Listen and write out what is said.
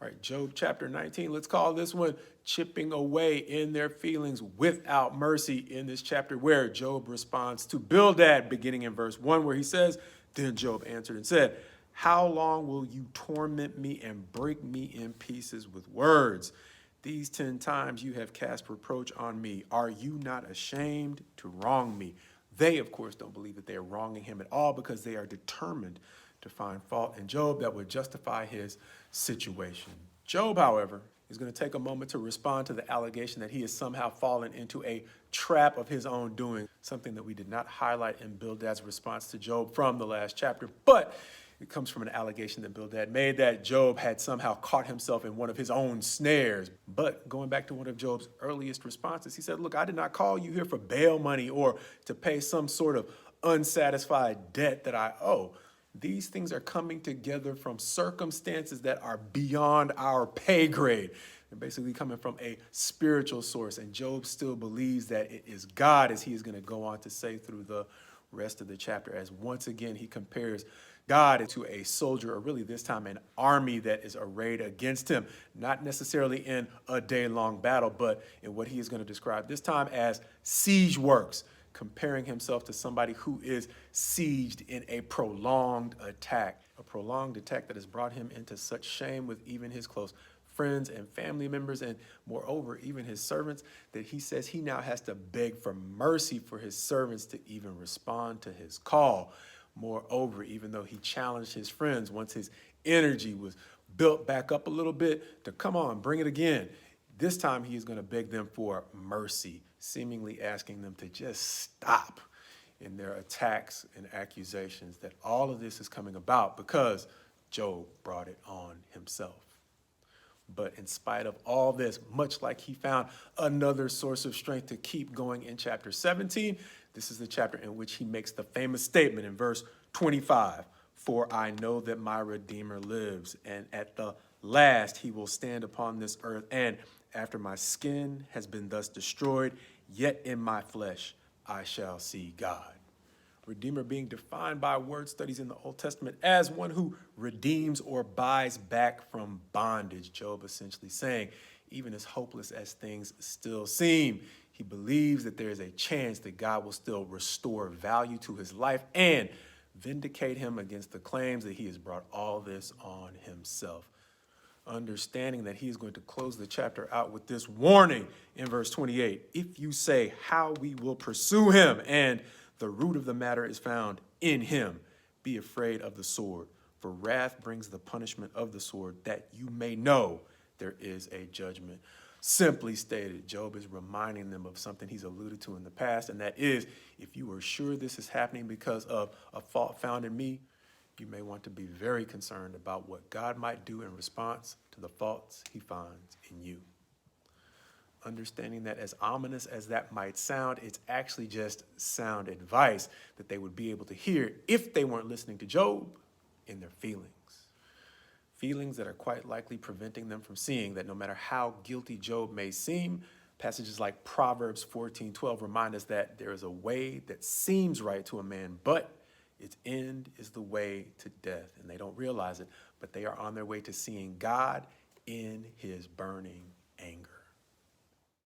All right, Job chapter 19. Let's call this one chipping away in their feelings without mercy in this chapter where Job responds to Bildad, beginning in verse 1, where he says, Then Job answered and said, How long will you torment me and break me in pieces with words? These 10 times you have cast reproach on me. Are you not ashamed to wrong me? They, of course, don't believe that they are wronging him at all because they are determined to find fault in Job that would justify his situation. Job, however, is going to take a moment to respond to the allegation that he has somehow fallen into a trap of his own doing, something that we did not highlight in Bildad's response to Job from the last chapter, but it comes from an allegation that Bildad made that Job had somehow caught himself in one of his own snares. But going back to one of Job's earliest responses, he said, look, I did not call you here for bail money or to pay some sort of unsatisfied debt that I owe. These things are coming together from circumstances that are beyond our pay grade. They're basically coming from a spiritual source. And Job still believes that it is God, as he is going to go on to say through the rest of the chapter, as once again he compares God to a soldier, or really this time an army that is arrayed against him, not necessarily in a day-long battle, but in what he is going to describe this time as siege works, comparing himself to somebody who is sieged in a prolonged attack that has brought him into such shame with even his close friends and family members, and moreover, even his servants, that he says he now has to beg for mercy for his servants to even respond to his call. Moreover, even though he challenged his friends once his energy was built back up a little bit to come on, bring it again, this time he is going to beg them for mercy, seemingly asking them to just stop in their attacks and accusations that all of this is coming about because Job brought it on himself. But in spite of all this, much like he found another source of strength to keep going in chapter 17, this is the chapter in which he makes the famous statement in verse 25, For I know that my Redeemer lives, and at the last he will stand upon this earth, and after my skin has been thus destroyed, yet in my flesh I shall see God. Redeemer being defined by word studies in the Old Testament as one who redeems or buys back from bondage. Job essentially saying, even as hopeless as things still seem, he believes that there is a chance that God will still restore value to his life and vindicate him against the claims that he has brought all this on himself. Understanding that he's going to close the chapter out with this warning in verse 28. If you say how we will pursue him and the root of the matter is found in him, be afraid of the sword, for wrath brings the punishment of the sword, that you may know there is a judgment. Simply stated, Job is reminding them of something he's alluded to in the past, and that is, if you are sure this is happening because of a fault found in me, you may want to be very concerned about what God might do in response to the faults he finds in you. Understanding that as ominous as that might sound, it's actually just sound advice that they would be able to hear if they weren't listening to Job in their feelings. Feelings that are quite likely preventing them from seeing that no matter how guilty Job may seem, passages like Proverbs 14:12 remind us that there is a way that seems right to a man, but its end is the way to death. And they don't realize it, but they are on their way to seeing God in his burning anger.